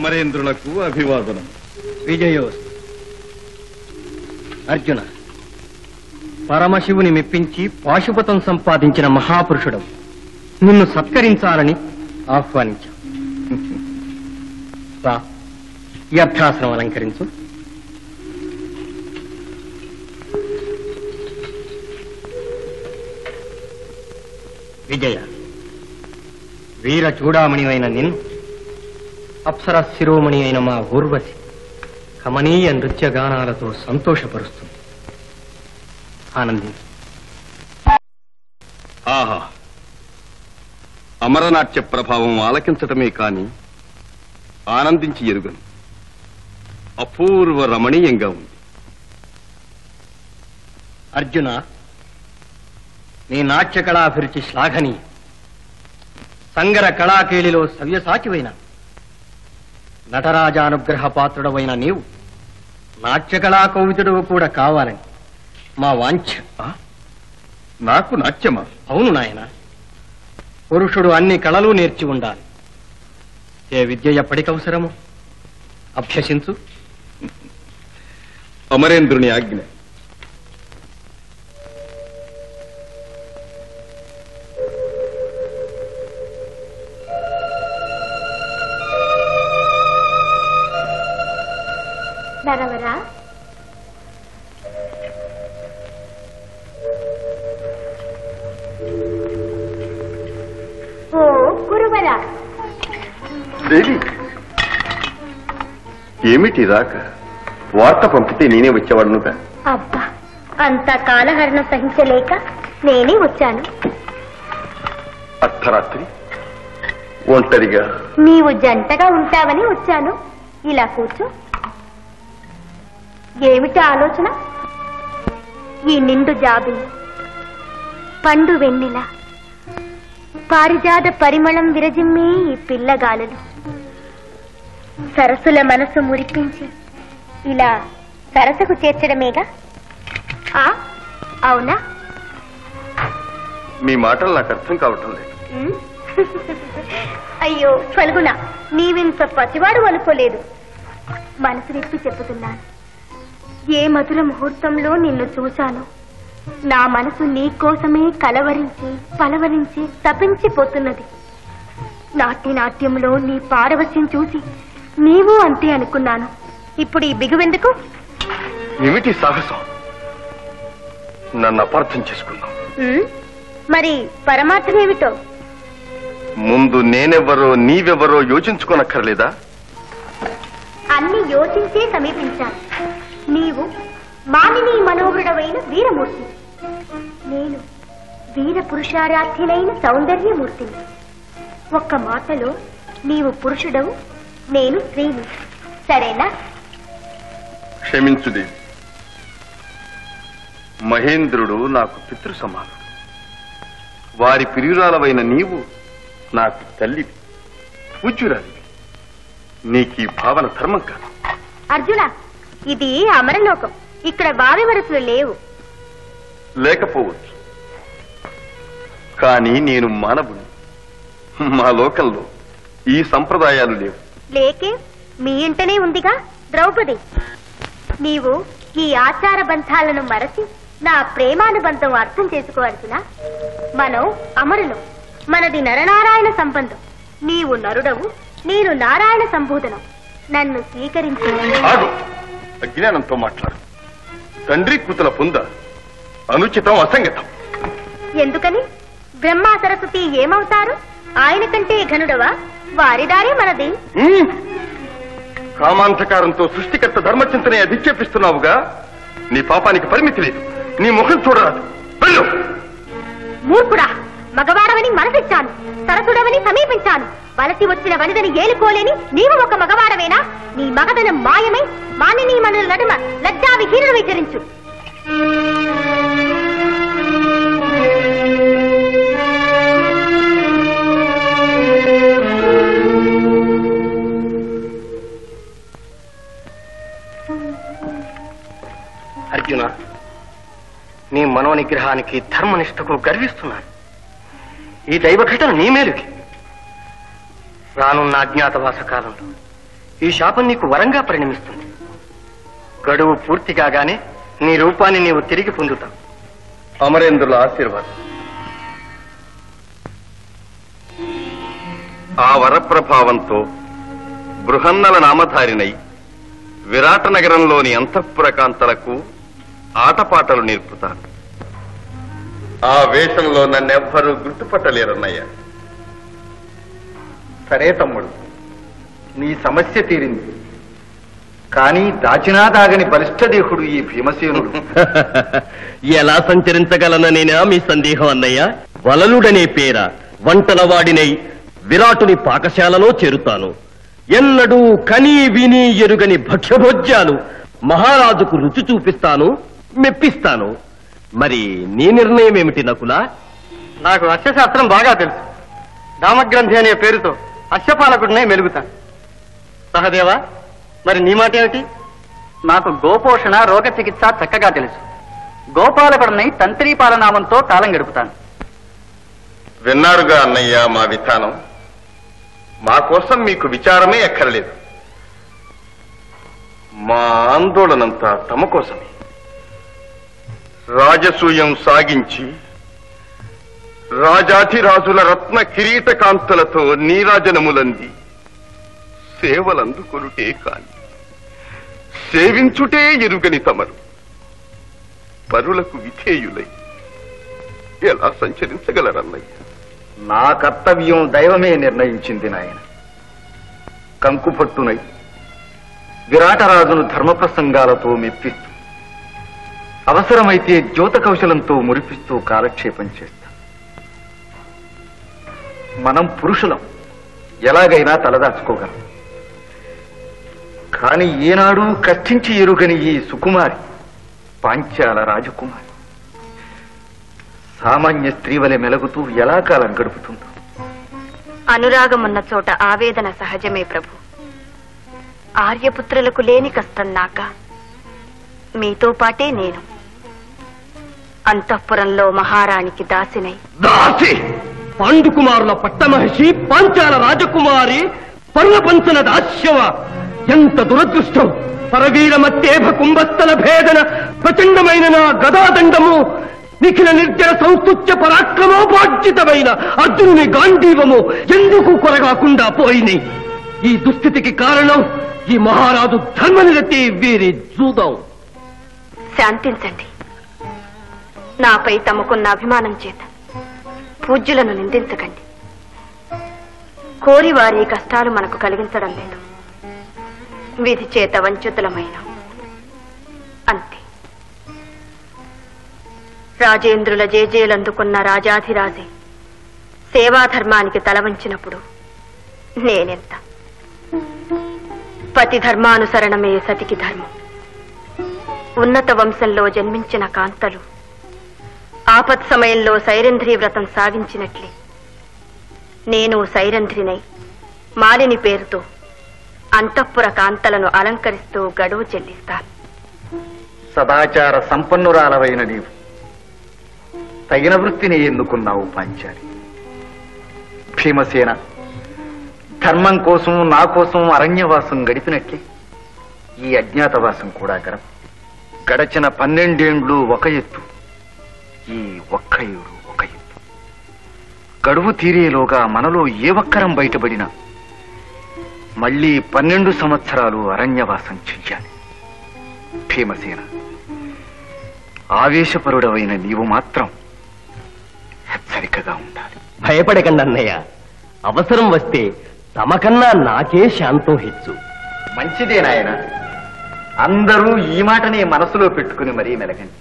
అమరేంద్రులకు అభివాదనం. విజయోస్తు. అర్జున, పరమశివుని మెప్పించి పాశుపతం సంపాదించిన మహాపురుషుడు నిన్ను సత్కరించాలని ఆహ్వానించా. ఈ అర్థాసనం అలంకరించు. విజయ, వీర చూడామణి అయిన నిన్ను అప్సర శిరోమణి అయిన మా ఊర్వశి కమనీయ నృత్యగానాలతో సంతోషపరుస్తుంది. ఆనంది. ఆహా, అమరనాట్య ప్రభావం ఆలకించటమే కాని ఆనందించి ఎరుగను. అపూర్వ రమణీయంగా ఉంది. అర్జున, నీ నాట్య కళాభిరుచి శ్లాఘనీయ. సంగర కళాకేళిలో సవ్యసాచివైన నటరాజానుగ్రహ పాత్రుడవైన నీవు నాట్యకళా కౌవితుడు కూడా కావాలని మా వాంఛ. నాకు నాట్యమా? అవును నాయన. పురుషుడు అన్ని కళలు నేర్చి ఉండాలి. ఏ విద్య ఎప్పటికవసరము అభ్యసించు. అమరేంద్రుని ఆజ్ఞ. నరవరా, ఓ కురువరా. దేవి, ఏమిటి రాక? వార్త పంపితే నేనే వచ్చేవాడునుగా. అబ్బా, అంత కాలహరణ సహించలేక నేనే వచ్చాను. అర్ధరాత్రి ఒంటరిగా? నీవు జంటగా ఉంటావని వచ్చాను. ఇలా కూర్చో. ఏమిటి ఆలోచన? ఈ నిండు జాబిలి, పండు వెన్నెల, పారిజాత పరిమళం విరజిమ్మే ఈ పిల్లగాలులు సరస్సుల మనసు మురిపించి ఇలా సరసకు చేర్చడమేగా. అవునా? మీ మాటలు నాకు అర్థం కావటం లేదు. అయ్యో ఫల్గుణ, నీవింత పసివాడు అనుకోలేదు. మనసు విప్పి చెప్పుతున్నాను. ఏ మధుర ముహూర్తంలో నిన్ను చూశాను. నా మనసు నీ కోసమే కలవరించి పలవరించి తపించిపోతున్నది. నాట్యంలో నీ పారవశ్యం చూసి నీవు అంతే అనుకున్నాను. ఇప్పుడు ఈ బిగువెందుకు? ఏమిటి సాహసం? నన్ను అపార్థం చేసుకున్నావు. మరి పరమార్థమేమిటో? ముందు నేనెవరో నీవెవరో యోచించుకోనక్కర్లేదా? అన్ని యోచించే సమీపించాను. నీవు మానిని మనోహరుడవైన వీరమూర్తి, నేను వీర పురుషారాధ్యులైన సౌందర్యమూర్తిని. ఒక్క మాటలో నీవు పురుషుడవు, నేను స్త్రీని. సరేనా? క్షమించు దేవి. మహేంద్రుడు నాకు పితృ సమానుడు. వారి ప్రియురాలవైన నీవు నాకు తల్లివి, పూజ్యురాలివి. నీకీ భావన ధర్మం కాదు. అర్జున, ఇది అమరలోకం. ఇక్కడ వావి వరసలు లేవు. లేకపోవచ్చు, కానీ నేను మానవుని. మా లోకంలో ఈ సంప్రదాయాలు లేవు. లేకే మీ ఇంటనే ఉందిగా ద్రౌపది. నీవు ఈ ఆచార బంధాలను మరచి నా ప్రేమానుబంధం అర్థం చేసుకోవాల్సిన. మనం అమరులం. మనది నరనారాయణ సంబంధం. నీవు నరుడవు, నేను నారాయణ సంబోధనం. నన్ను స్వీకరించు. అజ్ఞానంతో మాట్లాడు. తండ్రి కూతుల పొంద అనుచితం, అసంగతం. ఎందుకని? బ్రహ్మ సరస్వతి ఏమవుతారు? ఆయన కంటే ఘనుడవా? వారిదారే మనది. కామాంధకారంతో సృష్టికర్త ధర్మచింతనే అధిక్షేపిస్తున్నావుగా. నీ పాపానికి పరిమితి లేదు. నీ ముఖం చూడరాదు. వెళ్ళు. మూర్ఖుడా, మగవాడవని మనసిచ్చాను, సరసుడవని సమీపించాను. వలసి వచ్చిన వనిదని ఏలుకోలేని నీవు ఒక మగవాడవేనా? నీ మగదనం మాయమై మానిని మనుల నడుమ లజ్జా విహీనుడు విచరించు. అర్జున, నీ మనోనిగ్రహానికి ధర్మనిష్టకు గర్విస్తున్నాను. ఈ దైవ ఘటన నీ మేలుకి. రానున్న అజ్ఞాతవాస కాలంలో ఈ శాపం నీకు వరంగా పరిణమిస్తుంది. గడువు పూర్తి కాగానే నీ రూపాన్ని నీవు తిరిగి పొందుతావు. అమరేంద్రుల ఆశీర్వాదం. ఆ వరప్రభావంతో బృహన్నల నామధారినై విరాట నగరంలోని అంతఃపురకాంతలకు ఆటపాటలు నేర్పుతాను. ఆ వేషంలో నన్నెవ్వరూ గుర్తుపట్టలేరన్నయ్య. సరే తమ్ముడు, నీ సమస్య తీరింది. కానీ దాచినా దాగని బలిష్ఠదేహుడు ఈ భీమసేనుడు. ఎలా సంచరించగలననేనా మీ సందేహం అన్నయ్య? వలలుడనే పేర వంటలవాడినై విరాటుని పాకశాలలో చేరుతాను. ఎన్నడూ కనీ విని ఎరుగని భక్ష్యభోజ్యాలు మహారాజుకు రుచి చూపిస్తాను, మెప్పిస్తాను. మరి నీ నిర్ణయం ఏమిటి నకులా? నాకు అశ్వశాస్త్రం బాగా తెలుసు. దామగ్రంథి అనే పేరుతో అశ్వపాలకుడినే మెలుగుతాను. సహదేవా, మరి నీ మాట ఏమిటి? నాకు గోపోషణ రోగ చికిత్స చక్కగా తెలుసు. గోపాలకుడిని తంత్రీపాలనామంతో కాలం గడుపుతాను. విన్నారుగా అన్నయ్య మా విధానం. మా కోసం మీకు విచారమే ఎక్కర్లేదు. మా ఆందోళనంతా తమ కోసమే. రాజసూయం సాగించి రాజాధిరాజుల రత్న కిరీట కాంతులతో నీరాజనములంది సేవలందుకొనుటే కాని సేవించుటే ఎరుగని తమరు పరులకు విధేయులై ఎలా సంచరించగలరన్నయ్య? నా కర్తవ్యం దైవమే నిర్ణయించింది నాయన. కంకుపట్టునై విరాటరాజును ధర్మప్రసంగాలతో మెప్పిస్తూ, అవసరమైతే జ్యోత కౌశలంతో మురిపిస్తూ కాలక్షేపం చేస్తా. మనం పురుషులం, ఎలాగైనా తలదాచుకోగలం. కాని ఏనాడు కష్టించి ఎరుగని ఈ సుకుమారి పాంచాల రాజకుమారి సామాన్య స్త్రీ వలె మెలుగుతూ ఎలా కాలం గడుపుతుందో. అనురాగమున్న చోట ఆవేదన సహజమే ప్రభు. ఆర్యపుత్రులకు లేని కష్టం నాక. మీతో పాటే నేను అంతఃపురంలో మహారాణికి దాసినై. దాసి! పాండుకుమారుల పట్టమహిషి పాంచాల రాజకుమారి పర్ణపంచన దాస్యవ! ఎంత దురదృష్టం! పరవీరమత్తేభ కుంభస్థల భేదన ప్రచండమైన నా గదాదండము నిఖిల నిర్జన సంస్తుత్య పరాక్రమోపార్జితమైన అర్జునుని గాంధీవము ఎందుకు కొరగాకుండా పోయినాయి? ఈ దుస్థితికి కారణం ఈ మహారాజు ధర్మనిరతి వీరి జూదం. శాంతించండి. నాపై తమకున్న అభిమానం చేత పూజ్యులను నిందించకండి. కోరి వారి కష్టాలు మనకు కలిగించడం లేదు. విధి చేత వంచితులమైన అంతే. రాజేంద్రుల జేజేలందుకున్న రాజాధిరాజే సేవాధర్మానికి తలవంచినప్పుడు నేనెంత? పతి ధర్మానుసరణమే సతికి ధర్మం. ఉన్నత వంశంలో జన్మించిన కాంతలు ఆపత్ సమయంలో సైరంధ్రీ వ్రతం సాగించినట్లే నేను సైరంధ్రినై మాలిని పేరుతో అంతఃపుర కాంతలను అలంకరిస్తూ గడువు చెల్లిస్తాను. సదాచార సంపన్నురాలవైన నీవు తగిన వృత్తిని ఎన్నుకున్నావు పాంచాలి. భీమసేన ధర్మం కోసం నా కోసం అరణ్యవాసం గడిపినట్లే ఈ అజ్ఞాతవాసం కూడా గడచిన 12 ఏండ్లు ఒక ఎత్తు, ఈ ఒక్క ఏడు ఒక ఎత్తు. గడువు తీరేలోగా మనలో ఏ ఒక్కరం బయటపడినా మళ్లీ 12 సంవత్సరాలు అరణ్యవాసం చెయ్యాలి. భీమసేన, ఆవేశపరుడవైన నీవు మాత్రం హెచ్చరికగా ఉండాలి. భయపడకండి అన్నయ్య. అవసరం వస్తే తమకన్నా నాకే శాంతం హెచ్చు. మంచిదే నాయన. అందరూ ఈ మాటనే మనసులో పెట్టుకుని మరీ మెలగండి.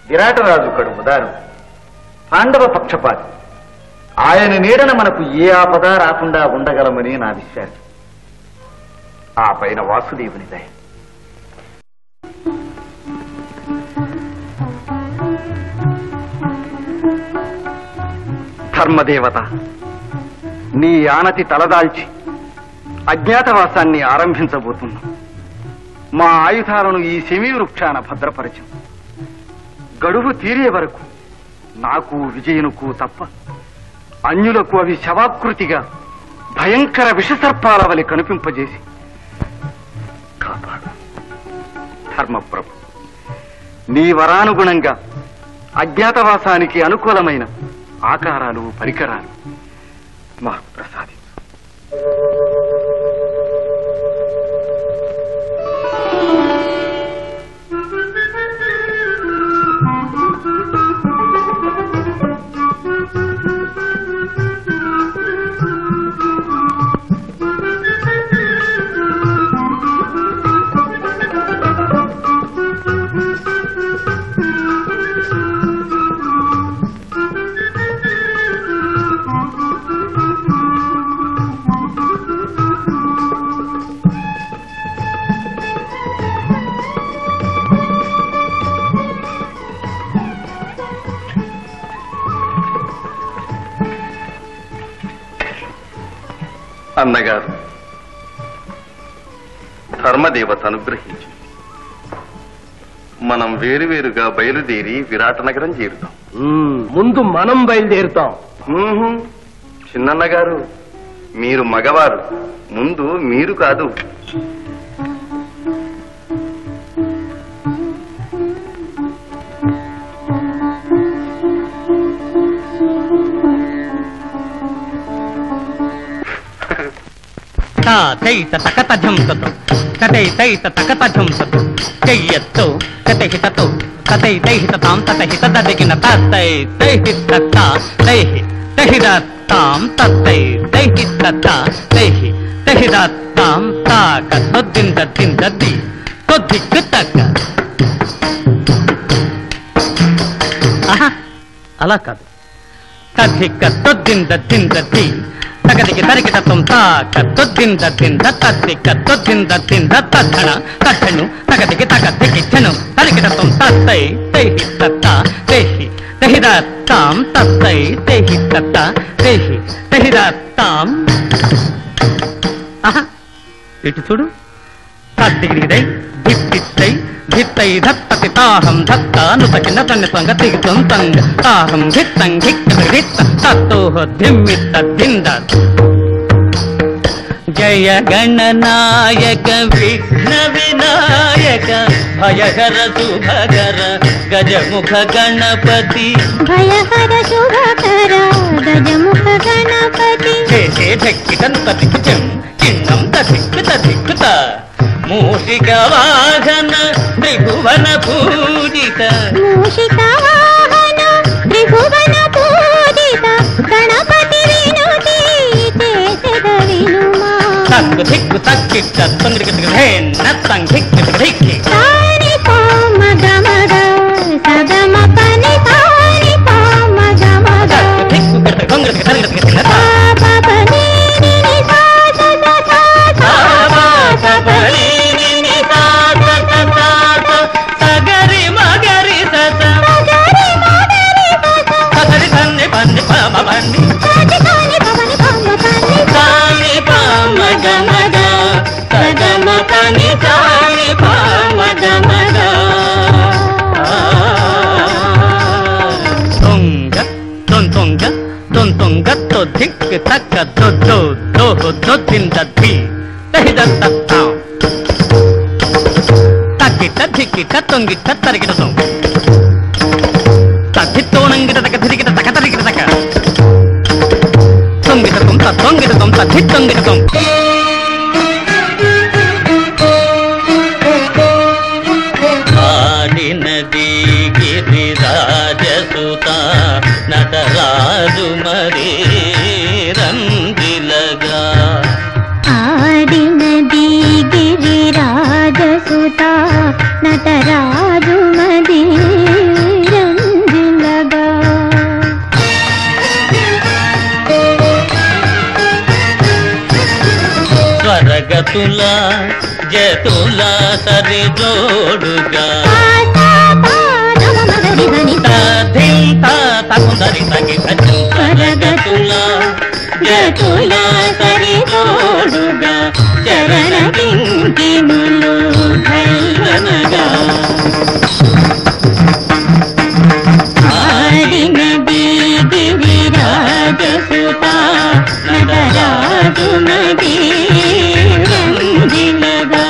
విరాటరాజు కడు ఉదారు, పాండవ పక్షపాతి. ఆయన నీడన మనకు ఏ ఆపద రాకుండా ఉండగలమని నా విశ్వాసం. ఆ పైన వాసుదేవుని దయ. ధర్మదేవత, నీ ఆనతి తలదాల్చి అజ్ఞాతవాసాన్ని ఆరంభించబోతున్నాం. మా ఆయుధాలను ఈ శమీ వృక్షాన భద్రపరచం. గడువు తీరే వరకు నాకు విజయనుకు తప్ప అన్యులకు అవి శవాకృతిగా భయంకర విషసర్పాల వలె కనిపింపజేసి ధర్మప్రభు, నీ వరానుగుణంగా అజ్ఞాతవాసానికి అనుకూలమైన ఆకారాలు పరికరాలు మాకు ప్రసాదించు. అన్నగారు, ధర్మదేవత అనుగ్రహించి మనం వేరువేరుగా బయలుదేరి విరాట నగరం చేరుతాం. ముందు మనం బయలుదేరుతాం. చిన్నన్నగారు, మీరు మగవారు, ముందు మీరు కాదు. తైత తకత ఝంసతో కతై తైత తకత ఝంసతో చెయ్యత్తో కతహితతో కతై తైహితాం తతహిత దదిగిన తై తైహిత తైహి తహిదాం తై తైహిత తైహి తహిదాం తాక తొద్దింద దిందది తొద్దిక్కు తక్క. అలా కాదు. తద్దిక్క తొద్దింద దిందది తగదికి తరికిటం తాక తొద్దింద దింద తద్దిక్క తొద్దింద దింద తద్ధణ తద్ధను తగదికి తగదికిచ్చను తరికిటం తై తైహి తత్త తైహి తహిదాం తై తైహి తత్త తైహి తహిదాం. ఇటు చూడు. తద్దిగిరిదై ధిత్తిత్తై ధిత్తై ధత్తతి తాహం ధత్తానుతకిన తన్నితంగ తిగితం తంగ తాహం ధిత్తం ధిక్కిత తత్తోహ ధిమ్మిత ధింద. జయ గణనాయక విఘ్న వినాయక భయహర శుభకర గజముఖ గణపతి. భయహర శుభకర గజముఖ గణపతి. చేసే ధక్కిటంత దిక్కుచం చిన్నం తదిక్కుత దిక్కుత మూషిక వాహన త్రిభువన పూజిత. మూషిక వాహన త్రిభువన పూజిత గణపతి వినుతి చేసెద వినుమా. తక్కు దిక్కు తక్కిట్ట తొంగిడికి ధేన్న తంగిక్కి దిక్కి తాని పామ గమగ సగమ పని తాని పామ గమగ తక్కు దిక్కు గిడత గొంగిడికి తరిగిడికి తిన్న పాపని ని సా స స సపని సగరి మగరి సత సగరి సన్ని పన్ని పామ పన్ని తాని పామ గమగ సగమ పని తాని పామ గమగ. తొంగ తొంతొంగ తొంతొంగ తో ధిక్ తక్క దొద్దో దోహో దొద్దింద ధీ తహిదత్తాం తక్కిట ధిక్కిట తొంగిట తరిగిట తొంగ తద్దిత్తోనంగిట తక ధిరిగిట తక తరిగిట తక తొంగిట తొంత తొంగిట తొంత ధిత్తొంగిట తొంగ. ఆడినది గిరిరాజసుత నటరాజు మరీ రంజిలగా. ఆడినది గిరిరాజసుత నటరాజు మది రంజిలగా. స్వరగతుల జతుల సరి జోడుగా తకుందరి తగి స్వరగతుల జతుల సరి జోడుగా చరణ కింకిణులు భైరనగా. ఆడినది గిరిరాజసుత నటరాజు మది రంజిలగా.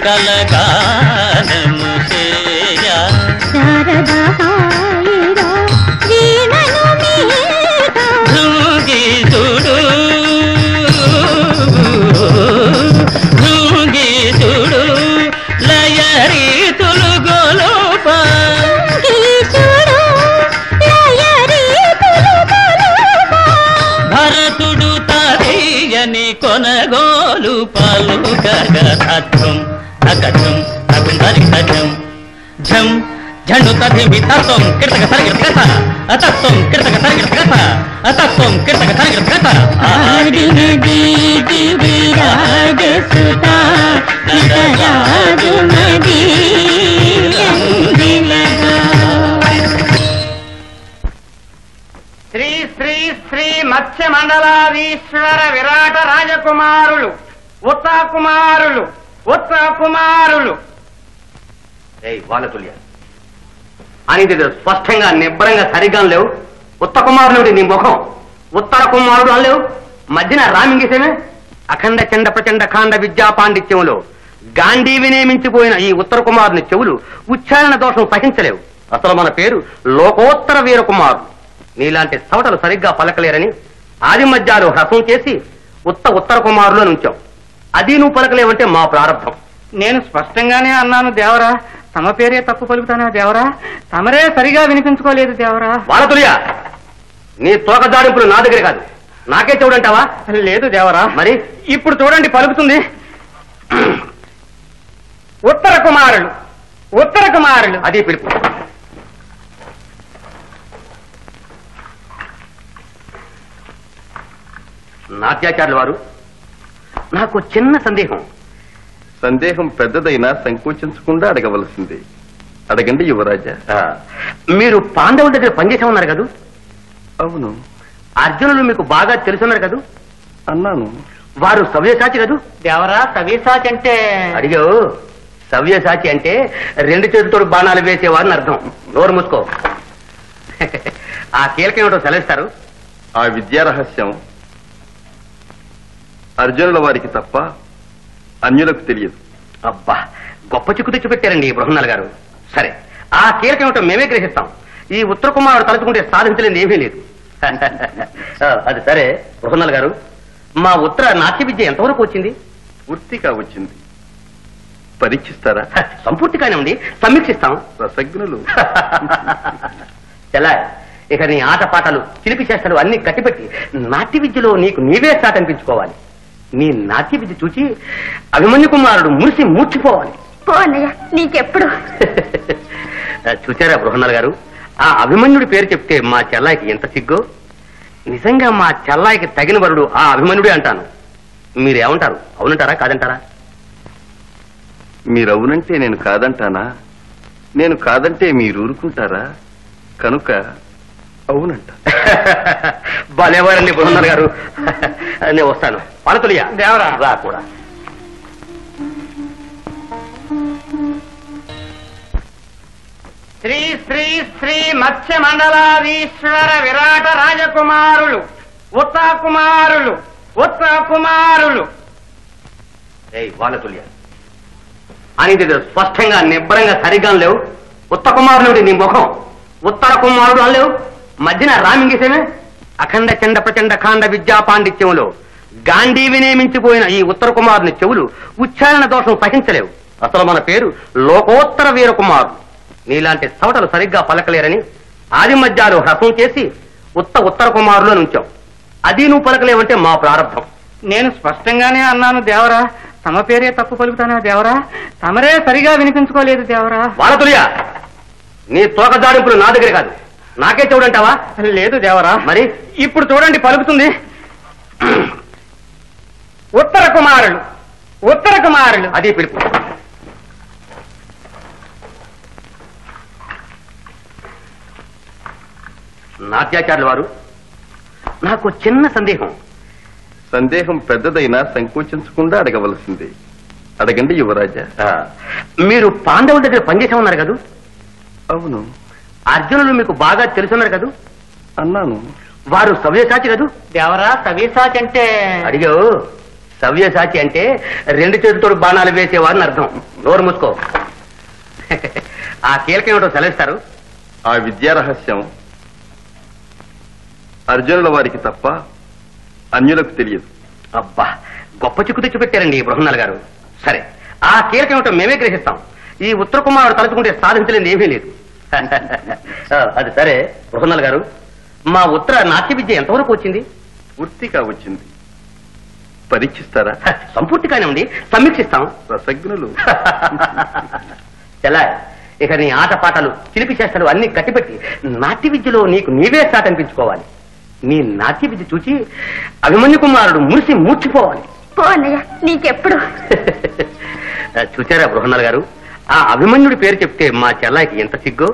చుక్కల గానము చేయ భృంగి చూడు భృంగి చూడు లయరీతులు గొలుప భరతుడు తరియని కొనగోలు పలుకగం అగజం అగుందరిగజం ఝం झंडू तभी तत्व कीर्तक सरगिरत अतत्व कीर्तक सरगिरत अतत्व कीर्तक सरगिरत आदिन दीदी विराज सुता नटराजु नदी శ్రీ శ్రీ శ్రీ మత్స్య మండలాధీశ్వర విరాట రాజకుమారులు ఉత్తకుమారులు వానతుల్య అనేది స్పష్టంగా నిబ్బరంగా సరిగా లేవు. ఉత్త కుమారుడు నీ ముఖం ఉత్తర కుమారుడు అనలేవు. మధ్యన రామింగేసేమే అఖండ చండ ప్రచండ కాండ విద్యా పాండిత్యంలో గాంధీవినే మించిపోయిన ఈ ఉత్తర కుమారుని చెవులు ఉచ్చారణ దోషం సహించలేవు. అసలు మన పేరు లోకోత్తర వీర కుమారుడు. నీలాంటి సవటలు సరిగ్గా పలకలేరని ఆది మధ్యాలు హ్రసం చేసి ఉత్తర కుమారులు అని ఉంచాం. అది నువ్వు పలకలేవంటే మా ప్రారంభం. నేను స్పష్టంగానే అన్నాను దేవరా, తమ పేరే తప్పు పలుకుతానా దేవరా, తమరే సరిగా వినిపించుకోలేదు దేవరా. వానతుల్య నీ తోక దాడింపులు నా దగ్గర కాదు, నాకే చూడంటావా? లేదు దేవరా. మరి ఇప్పుడు చూడండి పలుకుతుంది. ఉత్తర కుమారులు అది పిలుపు. నాట్యాచార్యుల వారు, నాకు చిన్న సందేహం. సందేహం పెద్దదైనా సంకోచించకుండా అడగవలసిందే. అడగండి యువరాజా. మీరు పాండవుల దగ్గర పనిచేసామన్నారు కదూ? అవును. అర్జునులు మీకు బాగా తెలుసున్నారు కదూ? అన్నాను. వారు సవ్యసాచి కదూ? దేవరా సవ్యసాచి అంటే అడిగావు. సవ్యసాచి అంటే రెండు చేతులతో బాణాలు వేసేవారని అర్థం. నోరు మూసుకో. ఆ కీలకం ఏమిటో సెలవిస్తారు? ఆ విద్యా రహస్యం అర్జునుల వారికి తప్ప అన్యులకు తెలియదు. అబ్బా, గొప్ప చిక్కు తెచ్చిపెట్టారండి బృహన్నల గారు. సరే, ఆ కీలకం ఏమిటో మేమే గ్రహిస్తాం. ఈ ఉత్తర కుమారుడు తలుచుకుంటే సాధించలేని ఏమీ లేదు. అది సరే బృహన్నల గారు, మా ఉత్తర నాట్య విద్య ఎంతవరకు వచ్చింది? పూర్తిగా వచ్చింది. పరీక్షిస్తారా? సంపూర్తిగానే ఉంది, సమీక్షిస్తాం. రసజ్ఞులు. ఎలా ఇక నీ ఆటపాటలు చిలిపి చేష్టలు అన్ని కట్టిపెట్టి నాట్య విద్యలో నీకు నీవే సాట్ అనిపించుకోవాలి. నీ నాట్య విద్య చూచి అభిమన్యు కుమారుడు మురిసి మూర్చిపోవాలి. నీకెప్పుడు చూచారా బృహన్నల గారు, ఆ అభిమన్యుడి పేరు చెప్తే మా చెల్లాయికి ఎంత సిగ్గు. నిజంగా మా చెల్లాయికి తగిన వరుడు ఆ అభిమన్యుడే అంటాను. మీరేమంటారు? అవునంటారా కాదంటారా? మీరవునంటే నేను కాదంటానా? నేను కాదంటే మీరు ఊరుకుంటారా? కనుక అవునంట. భలేవారండి బృహన్నల గారు. నేను వస్తాను. పాలతులియా దేవరా రా కూడా. శ్రీ శ్రీ శ్రీ మత్స్య మండలాధీశ్వర విరాట రాజకుమారులు ఉత్తకుమారులు వానతుల్య అనేది స్పష్టంగా నిబ్బరంగా సరిగా లేవు. ఉత్త కుమారుడు నీ ముఖం ఉత్తర కుమారుడు అనలేవు. మధ్యన రామింగేసేమే అఖండ చండ ప్రచండ కాండ విద్యా పాండిత్యంలో గాంధీవినే మించిపోయిన ఈ ఉత్తర కుమారుని చెవులు ఉచ్చారణ దోషం సహించలేవు. అసలు మన పేరు లోకోత్తర వీర కుమారుడు. నీలాంటి సవటలు సరిగ్గా పలకలేరని ఆది మధ్యాలు హ్రసం చేసి ఉత్తర కుమారులు అని ఉంచాం. అది నువ్వు పలకలేవంటే మా ప్రారంభం. నేను స్పష్టంగానే అన్నాను దేవరా, తమ పేరే తప్పు పలుకుతానా దేవరా, తమరే సరిగా వినిపించుకోలేదు దేవరా. వానతుల్య నీ తోక దాడింపులు నా దగ్గర కాదు, నాకే చూడంటావా? లేదు దేవరా. మరి ఇప్పుడు చూడండి పలుకుతుంది. ఉత్తర కుమారులు అది పిలుపు. నాట్యాచార్యుల వారు, నాకు చిన్న సందేహం. సందేహం పెద్దదైనా సంకోచించకుండా అడగవలసిందే. అడగండి యువరాజా. మీరు పాండవుల దగ్గర పనిచేసామన్నారు కదూ? అవును. అర్జునులు మీకు బాగా తెలుసున్నారు కదూ? అన్నాను. వారు సవ్యసాచి కదూ? దేవరా సవ్యసాచి అంటే అడిగావు. సవ్యసాచి అంటే రెండు చేతులతో బాణాలు వేసేవారని అర్థం. నోరు మూసుకో. ఆ కీలకం ఏమిటో సెలవిస్తారు? ఆ విద్యా రహస్యం అర్జునుల వారికి తప్ప అన్యులకు తెలియదు. అబ్బా, గొప్ప చిక్కు తెచ్చిపెట్టారండి బృహన్నాల్ గారు. సరే, ఆ కీలకం ఏమిటో మేమే గ్రహిస్తాం. ఈ ఉత్తర కుమారుడు తలుచుకుంటే సాధించలేని ఏమీ లేదు. అది సరే బృహన్నాల్ గారు, మా ఉత్తర నాట్య విద్య ఎంతవరకు వచ్చింది? పూర్తిగా వచ్చింది. పరీక్షిస్తారా? సంపూర్తిగానే ఉంది, సమీక్షిస్తాం. రసజ్ఞులు. ఎలా ఇక నీ ఆటపాటలు చిలిపి చేష్టలు అన్ని కట్టిపెట్టి నాట్య విద్యలో నీకు నీవే సాట్ అనిపించుకోవాలి. నీ నాట్య విద్య చూచి అభిమన్యు కుమారుడు మురిసి మూర్చిపోవాలి. పో అన్నయ్య, నీకెప్పుడు. చూచారా బృహన్నాల్ గారు, ఆ అభిమన్యుడి పేరు చెప్తే మా చెల్లాయికి ఎంత సిగ్గు.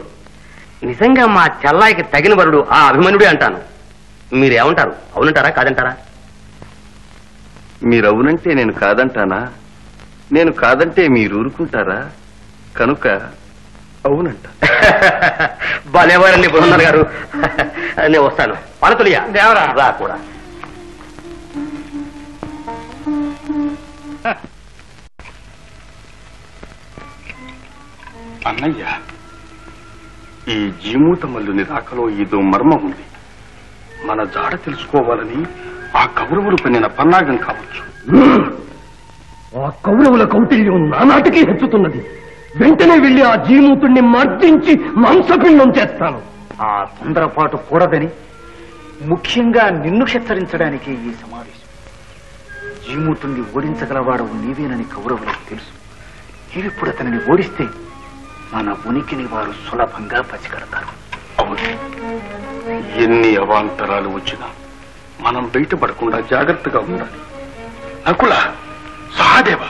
నిజంగా మా చెల్లాయికి తగిన వరుడు ఆ అభిమన్యుడే అంటాను. మీరేమంటారు? అవునంటారా కాదంటారా? మీరవునంటే నేను కాదంటానా? నేను కాదంటే మీరు ఊరుకుంటారా? కనుక అవునంట. భలేవారండి బృహన్నాల్ గారు. నేను వస్తాను. పాలతులియా దేవరా రా కూడా. అన్నయ్య, ఈ జీమూతమల్లుని రాకలో ఏదో మర్మం ఉంది. మన జాడ తెలుసుకోవాలని ఆ కౌరవులు పన్నిన పన్నాగం కావచ్చు. ఆ కౌరవుల కౌటిల్యం నానాటికి హెచ్చుతున్నది. వెంటనే వెళ్లి ఆ జీమూతుణ్ణి మర్దించి మాంసపిండం చేస్తాను. ఆ తొందరపాటు కూడదని ముఖ్యంగా నిన్ను హెచ్చరించడానికి ఈ సమావేశం. జీమూతుణ్ణి ఓడించగలవాడు నీవేనని కౌరవులకు తెలుసు. నీవిప్పుడు అతనిని ఓడిస్తే మన ఉనికిని వారు సులభంగా పసిగడతారు. అవును, ఎన్ని అవాంతరాలు వచ్చినా మనం బయటపడకుండా జాగ్రత్తగా ఉండాలి. నకుల, సహదేవ,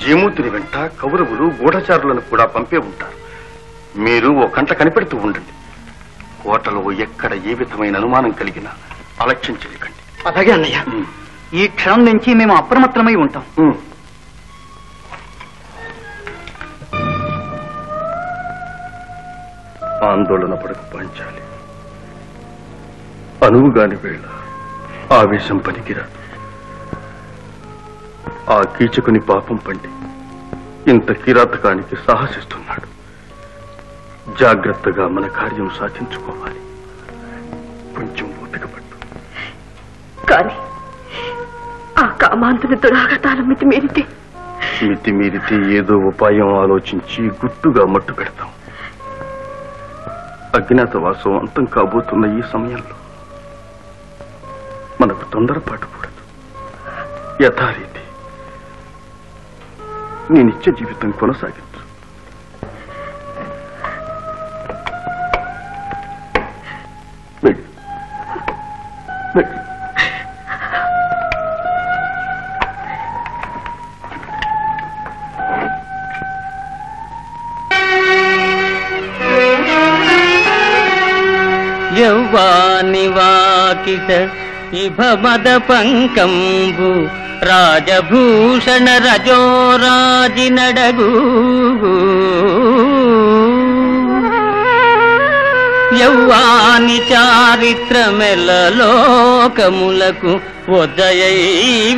జీమూతుని వెంట కౌరవులు గూఢచారులను కూడా పంపే ఉంటారు. మీరు ఓ కంట కనిపెడుతూ ఉండండి. కోటలో ఎక్కడ ఏ విధమైన అనుమానం కలిగినా అలక్ష్యం చేయకండి. అలాగే అన్నయ్య, ఈ క్షణం నుంచి మేము అప్రమత్తమై ఉంటాం. ఆందోళన పడకు పాంచాలి. అనువుగాని వేళ ఆవేశం పనికిరాదు. ఆ కీచకుని పాపం పండి ఇంత కిరాతకానికి సాహసిస్తున్నాడు. జాగ్రత్తగా మన కార్యం సాధించుకోవాలి. కొంచెం ఓపికపట్టు. కానీ ఆ కామాంతుని దురాగతాల మితిమీరితే ఏదో ఉపాయం ఆలోచించి గుట్టుగా మట్టు పెడతాం. అజ్ఞాతవాసం అంతం కాబోతున్న ఈ సమయంలో మనకు తొందరపాటు కూడదు. యథారీతి నీ నిత్య జీవితం కొనసాగించు. వెళ్ళు, వెళ్ళు. యౌవాని వాకిట ఇభమద పంకంబు రాజభూషణ రజోరాజి నడగు యౌవాని చారిత్రమెల లోకములకు ఉదయై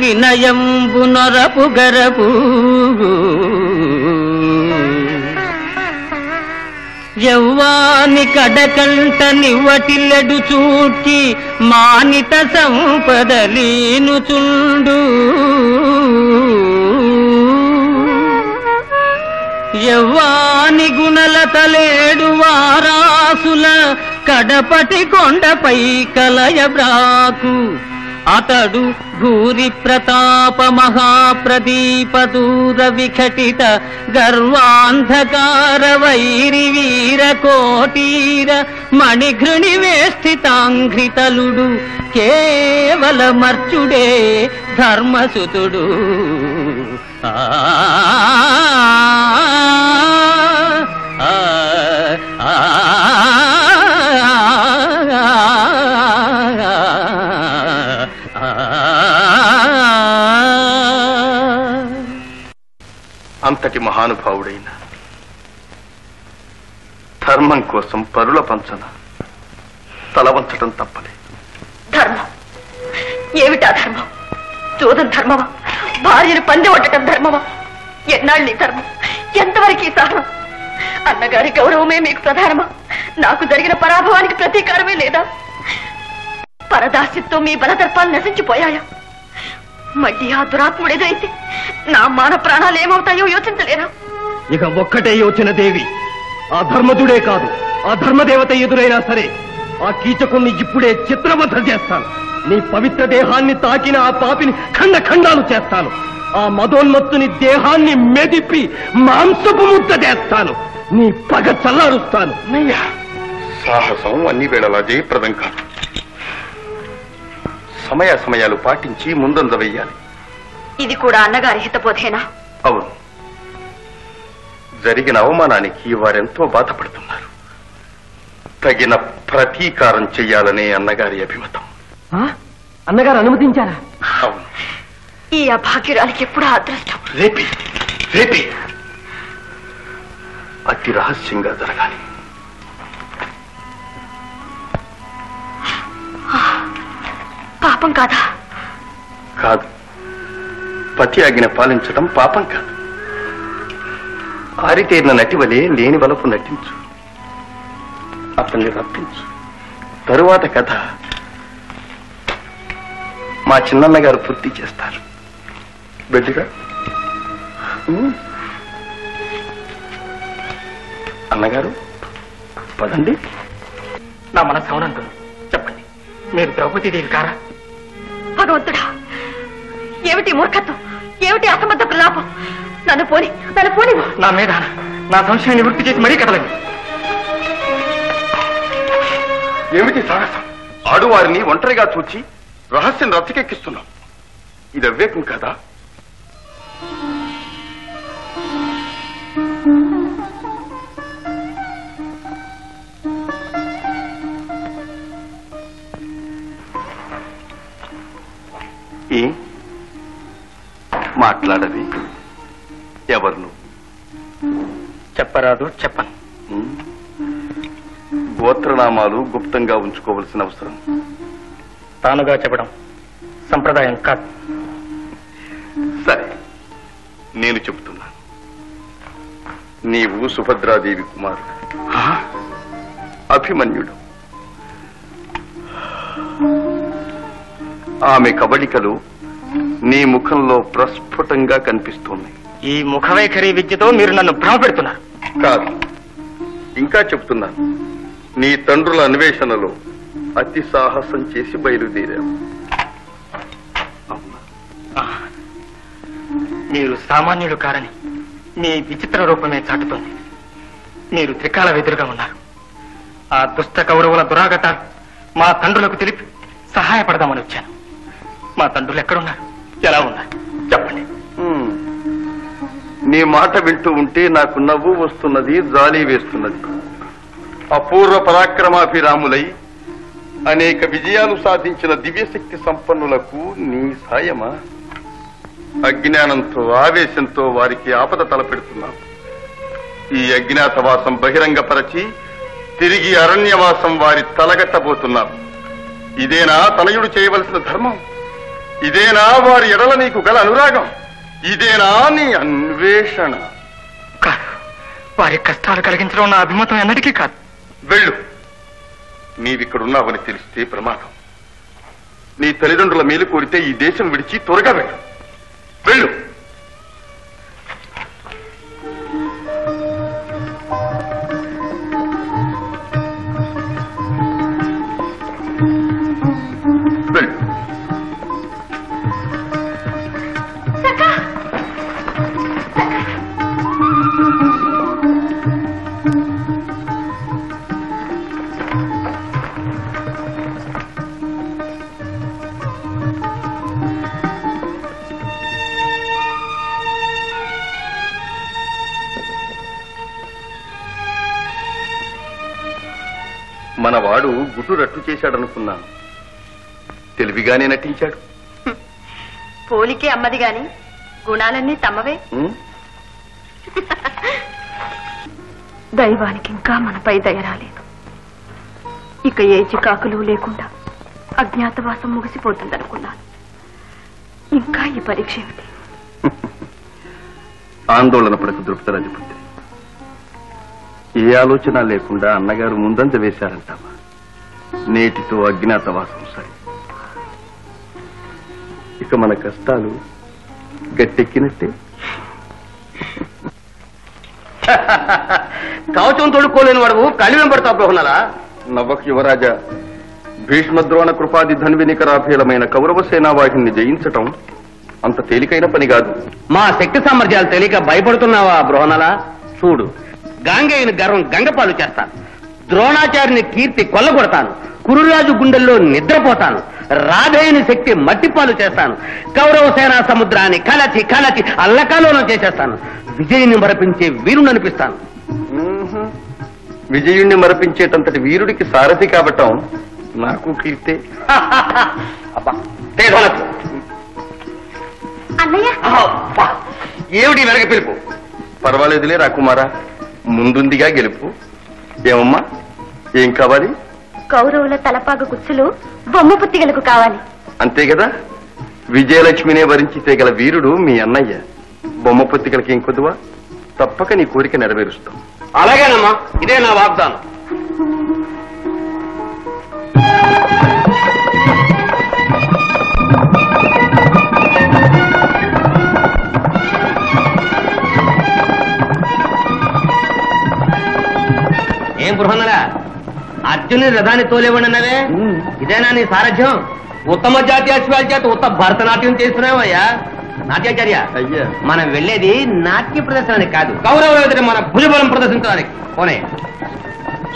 వినయంబు నొరపు గరపు యౌవాని కడకంట నివ్వటిల్లెడు చూచి మానిత సంపదలీనుచుండు యవ్వాని గుణలతలేడు వారాసుల కడపటి కొండపై కలయబ్రాకు అతడు భూరి ప్రతాప మహాప్రదీప దూర విఘటిత గర్వాంధకార వైరి వీర కోటీర మణిఘృణి వేష్టితాంఘ్రితలుడు కేవల మర్చుడే ధర్మసుతుడు. అంతటి మహానుభావుడైన ధర్మం కోసం పరుల పంచన తలవంచడం తప్పలే. ధర్మం ఏమిటా ధర్మం? చూదం ధర్మమా? భార్యను పంది కొట్టడం ధర్మమా? ఎన్నాళ్ళు ఈ ధర్మం? ఎంతవరకు ఈ సహనం? అన్నగారి గౌరవమే మీకు ప్రధానమా? నాకు జరిగిన పరాభవానికి ప్రతీకారమే లేదా? పరదాస్యంతో మీ బలదర్పాలు నశించిపోయాయా? మళ్ళీ ఆ దురాత్ముడేదైతే నా మాన ప్రాణాలు ఏమవుతాయో యోచించలేరా? ఇక ఒక్కటే యోచన దేవి, ఆ ధర్మదుడే కాదు, ఆ ధర్మదేవత ఎదురైనా సరే ఆ కీచకుణ్ణి ఇప్పుడే చిత్రబద్ధ చేస్తాను. నీ పవిత్ర దేహాన్ని తాకిన ఆ పాపిని ఖండ ఖండాలు చేస్తాను. ఆ మదోన్మత్తుని దేహాన్ని మెదిపి మాంసపు ముద్ద చేస్తాను. నీ పగ చల్లారుస్తాను. సాహసం అన్ని వేళలా జయప్రదం కాదు. సమయాలు పాటించి ముందంజ వెయ్యాలి. ఇది కూడా అన్నగారి హితబోధేనా? అవును, జరిగిన అవమానానికి వారెంతో బాధపడుతున్నారు. తగిన ప్రతీకారం చెయ్యాలనే అన్నగారి అభిమతం. అన్నగారు అనుమతించారా? అవును. ఈ అభాగ్యురాలికి ఎప్పుడూ అదృష్టం. రేపే అతి రహస్యంగా జరగాలి. పాపం కాదా? కాదు, పతి ఆజ్ఞ పాలించడం పాపం కాదు. ఆరితేరిన నటివలే లేని వలపు నటించు, అతన్ని రప్పించు. తరువాత కథ మా చిన్నన్న గారు పూర్తి చేస్తారు. బెడ్డిగా అన్నగారు పదండి. నా మనసు అవునంటుంది. చెప్పండి, మీరు ద్రౌపదీదేవి కారా? భగవంతుడా, ఏమిటి మూర్ఖత్వం? ఏమిటి అసమర్థ ప్రలాపం? నన్ను పోని. నా మీద నా సంశయాన్ని వృత్తి చేసి మరీ కదలండి. ఏమిటి సాహసం? ఆడువారిని ఒంటరిగా చూచి రహస్యం రచ్చకెక్కిస్తున్నాం. ఇది అవివేకం కదా? మాట్లాడది ఎవరు? నువ్వు చెప్పరాదు, చెప్పను. గోత్రనామాలు గుప్తంగా ఉంచుకోవలసిన అవసరం తానుగా చెప్పడం సంప్రదాయం కాదు. సరే, నేను చెబుతున్నాను. నీవు సుభద్రాదేవి కుమారుడు, అభిమన్యుడు. ఆమె కబళికలు నీ ముఖంలో ప్రస్ఫుటంగా కనిపిస్తున్నాయి. ఈ ముఖవైఖరి విద్యతో మీరు నన్ను భ్రమపెడుతున్నారు. కాదు, ఇంకా చెప్తున్నాను. నీ తండ్రుల అన్వేషణలో అతి సాహసం చేసి బయలుదేరావు. మీరు సామాన్యులు కారని మీ విచిత్ర రూపమే చాటుతోంది. మీరు త్రికాల వెదురుగా ఉన్నారు. ఆ దుష్ట కౌరవుల దురాగతాలు మా తండ్రులకు తెలిపి సహాయపడదామని వచ్చాను. మా తండ్రులు ఎక్కడున్నారు? ఎలా ఉన్నారు? చెప్పండి. నీ మాట వింటూ ఉంటే నాకు నవ్వు వస్తున్నది, జాలి వేస్తున్నది. అపూర్వ పరాక్రమాభిరాములై అనేక విజయాలు సాధించిన దివ్యశక్తి సంపన్నులకు నీ సాయమా? అజ్ఞానంతో ఆవేశంతో వారికి ఆపద తలపెడుతున్నాం. ఈ అజ్ఞాతవాసం బహిరంగపరచి తిరిగి అరణ్యవాసం వారి తలగట్టబోతున్నాం. ఇదేనా తనయుడు చేయవలసిన ధర్మం? ఇదేనా వారి ఎడల నీకు గల అనురాగం? ఇదేనా నీ అన్వేషణ? కాదు, వారి కష్టాలు కలిగించడం నా అభిమతం ఎన్నటికీ కాదు. వెళ్ళు. నీవిక్కడున్నావని తెలిస్తే ప్రమాదం. నీ తల్లిదండ్రుల మేలు కోరితే ఈ దేశం విడిచి త్వరగా వెళ్ళు. వెళ్ళు. వెళ్ళు. మనవాడు గుడ్డు రట్టు చేశాడనుకున్నాను. తెలివిగానే నటించాడు. పోలికే అమ్మది గాని గుణాలన్నీ తమ్మవే. దైవానికి ఇంకా మనపై దయ రాలేదు. ఇక ఏ చికాకులు లేకుండా అజ్ఞాతవాసం ముగిసిపోతుందనుకున్నాను. ఇంకా ఈ పరీక్ష ఏమిటి? ఆందోళన పడకు ద్రుపదరాజపుత్రి. ఏ ఆలోచన లేకుండా అన్నగారు ముందంజ వేశారంటావా? నేటితో అజ్ఞాతవాసం సరి. ఇక మన కష్టాలు గట్టెక్కినట్టే. కవచం తోడుకోలేని వాడు కలిమేం పడతావు బ్రహ్మణాలా? నవక్ యువరాజా, భీష్మద్రోణ కృపాది ధన్వినికరాభీలమైన కౌరవ సేనావాహిని జయించటం అంత తేలికైన పని కాదు. మా శక్తి సామర్థ్యాలు తెలియక భయపడుతున్నావా బ్రోహణాలా? చూడు, గాంగేయుని గర్వం గంగపాలు చేస్తాను, ద్రోణాచార్యుని కీర్తి కొల్లగొడతాను, కురురాజు గుండెల్లో నిద్రపోతాను, రాధేయుని శక్తి మట్టిపాలు చేస్తాను, కౌరవ సేనా సముద్రాన్ని కలచి కలచి అల్లకాలోనం చేసేస్తాను, విజయుని మరపించే వీరుని అనిపిస్తాను. విజయుణ్ణి మరపించేటంతటి వీరుడికి సారథి కావటం నాకు కీర్తే. అన్నయ్య, ఏమిటి వెనక పిలుపు? పర్వాలేదులే రాకుమారా, ముందుందిగా గెలుపు. ఏమమ్మా, ఏం కావాలి? కౌరవుల తలపాగు గుచ్చులు బొమ్మ పుత్తిగలకు కావాలి. అంతే కదా, విజయలక్ష్మినే వరించితే గల వీరుడు మీ అన్నయ్య. బొమ్మ పుత్తికలకి ఏం కొద్దువా? తప్పక నీ కోరిక నెరవేరుస్తాం. అలాగేనమ్మా, ఇదే నా వాగ్దానం. ఏం బృహన్నరా, అర్జునుని రథాన్ని తోలేవన్నవే, ఇదేనా నీ సారథ్యం? ఉత్తమ జాతి అశ్వాల చేత ఉత్తమ భరతనాట్యం చేస్తున్నావయ్యా. నాట్యాచార్య, అయ్యా, మనం వెళ్లేది నాట్య ప్రదర్శనానికి కాదు, కౌరవుల ఎదుట మన భుజబలం ప్రదర్శించడానికి. పోనే,